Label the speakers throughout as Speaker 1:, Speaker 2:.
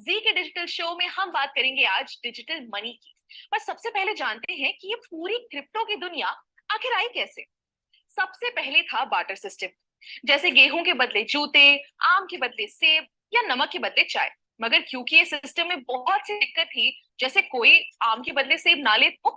Speaker 1: जी के digital show में हम बात करेंगे आज डिजिटल मनी की। पर सबसे पहले जानते हैं कि ये पूरी क्रिप्टो की दुनिया आखिर आई कैसे। सबसे पहले था बार्टर सिस्टम, जैसे गेहूं के बदले जूते, आम के बदले सेब या नमक के बदले चाय। मगर क्योंकि ये सिस्टम में बहुत सी दिक्कत थी, जैसे कोई आम के बदले सेब ना ले तो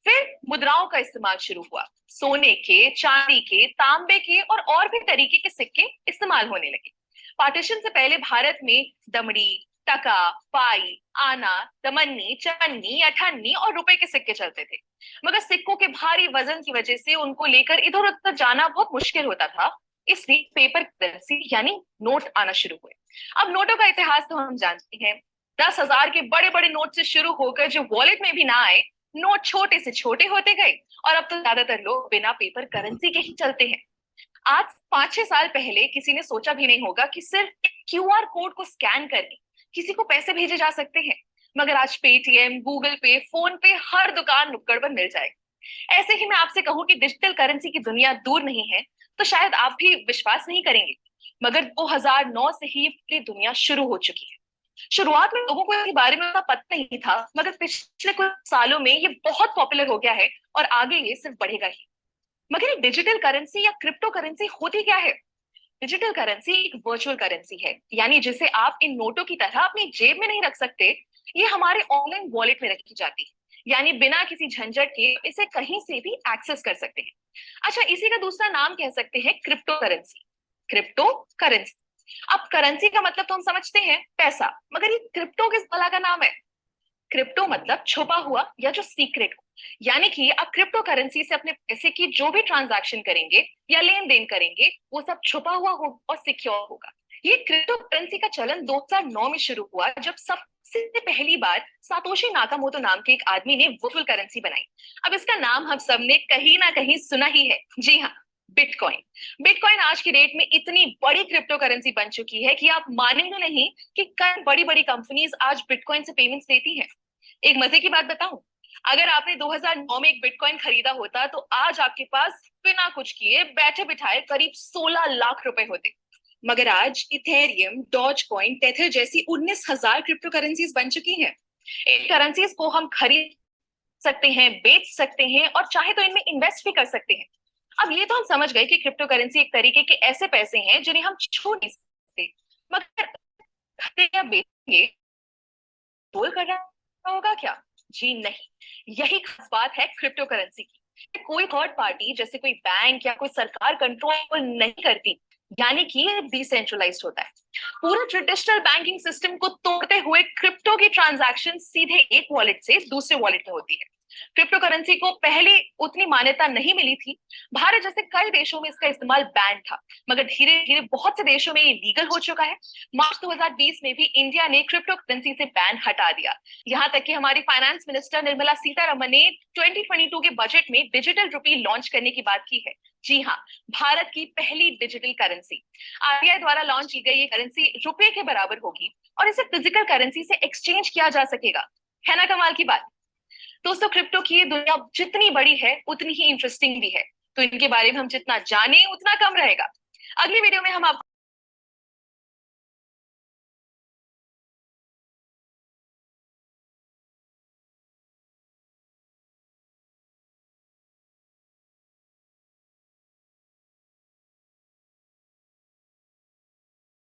Speaker 1: फिर मुद्राओं का इस्तेमाल शुरू हुआ। सोने के, चांदी के, तांबे के और भी तरीके के सिक्के इस्तेमाल होने लगे। पार्टीशन से पहले भारत में दमड़ी, टका, पाई, आना, दमन्नी, चन्नी, अठन्नी और रुपए के सिक्के चलते थे। मगर सिक्कों के भारी वजन की वजह से उनको लेकर इधर उधर जाना बहुत मुश्किल होता था। इसलिए पेपर करेंसी यानी नोट आना शुरू हुए। अब नोटों का इतिहास तो हम जानते हैं। 10,000 के बड़े बड़े नोट से शुरू होकर जो वॉलेट में भी ना आए, नोट छोटे से छोटे होते गए और अब तो ज्यादातर लोग बिना पेपर करेंसी के ही चलते हैं। आज 5-6 साल पहले किसी ने सोचा भी नहीं होगा कि सिर्फ एक क्यूआर कोड को स्कैन करके किसी को पैसे भेजे जा सकते हैं। मगर आज पेटीएम, गूगल पे, फोन पे हर दुकान नुक्कड़ पर मिल जाएगी। ऐसे ही मैं आपसे कहूं कि डिजिटल करेंसी की दुनिया दूर नहीं है, तो शायद आप भी विश्वास नहीं करेंगे। मगर 2009 से ही ये दुनिया शुरू हो चुकी है। शुरुआत में लोगों को इसके बारे में उतना पता नहीं था, मगर पिछले कुछ सालों में ये बहुत पॉपुलर हो गया है और आगे ये सिर्फ बढ़ेगा ही। मगर ये डिजिटल करेंसी या क्रिप्टो करेंसी होती क्या है? डिजिटल करेंसी एक वर्चुअल करेंसी है, यानी जिसे आप इन नोटों की तरह अपनी जेब में नहीं रख सकते। ये हमारे ऑनलाइन वॉलेट में रखी जाती है, यानी बिना किसी झंझट के इसे कहीं से भी एक्सेस कर सकते हैं। अच्छा, इसी का दूसरा नाम कह सकते हैं क्रिप्टो करेंसी। Crypto currency. अब करेंसी का मतलब तो हम समझते हैं पैसा, मगर ये क्रिप्टो किस भला का नाम है? क्रिप्टो मतलब छुपा हुआ या जो सीक्रेट हो। यानी कि आप क्रिप्टो करेंसी से अपने पैसे की जो भी ट्रांजैक्शन करेंगे या लेन देन करेंगे, वो सब छुपा हुआ होगा और सिक्योर होगा। ये क्रिप्टो करेंसी का चलन 2009 में शुरू हुआ, जब सबसे पहली बार सातोशी नाकामोटो नाम के एक आदमी ने वर्चुअल करेंसी बनाई। अब इसका नाम हम सबने कहीं ना कहीं सुना ही है। जी हाँ, बिटकॉइन। बिटकॉइन आज की डेट में इतनी बड़ी क्रिप्टो करेंसी बन चुकी है कि आप मानेंगे नहीं कि कई बड़ी बड़ी कंपनीज आज बिटकॉइन से पेमेंट्स देती हैं। एक मजे की बात बताऊं, अगर आपने 2009 में एक बिटकॉइन खरीदा होता तो आज आपके पास बिना कुछ किए बैठे बिठाए करीब 16 लाख रुपए होते। मगर आज इथेरियम, डॉज कॉइन, टेथर जैसी 19,000 क्रिप्टो करेंसीज बन चुकी हैं। इन करेंसीज को हम खरीद सकते हैं, बेच सकते हैं और चाहे तो इनमें इन्वेस्ट भी कर सकते हैं। अब ये तो हम समझ गए कि क्रिप्टो करेंसी एक तरीके के ऐसे पैसे हैं जिन्हें हम छू नहीं सकते। मगर खरीदें या बेचेंगे, रोल कर रहा होगा क्या? जी नहीं, यही खास बात है क्रिप्टो करेंसी की। कोई थर्ड पार्टी जैसे कोई बैंक या कोई सरकार कंट्रोल नहीं करती, यानी कि ये डिसेंट्रलाइज्ड होता है। पूरा ट्रेडिशनल बैंकिंग सिस्टम को तोड़ते हुए क्रिप्टो की ट्रांजैक्शन सीधे एक वॉलेट से दूसरे वॉलेट में होती है। क्रिप्टो करेंसी को पहले उतनी मान्यता नहीं मिली थी। भारत जैसे कई देशों में इसका इस्तेमाल बैन था, मगर धीरे धीरे बहुत से देशों में ये लीगल हो चुका है। मार्च 2020 में भी इंडिया ने क्रिप्टो करेंसी से बैन हटा दिया। यहाँ तक कि हमारी फाइनेंस मिनिस्टर निर्मला सीतारमन ने 2022 के बजट में डिजिटल रुपी लॉन्च करने की बात की है। जी हाँ, भारत की पहली डिजिटल करेंसी। आरबीआई द्वारा लॉन्च की गई ये करेंसी रुपए के बराबर होगी और इसे फिजिकल करेंसी से एक्सचेंज किया जा सकेगा। है ना कमाल की बात? दोस्तों, क्रिप्टो की ये दुनिया जितनी बड़ी है उतनी ही इंटरेस्टिंग भी है, तो इनके बारे में हम जितना जाने उतना कम रहेगा। अगली वीडियो में हम आपको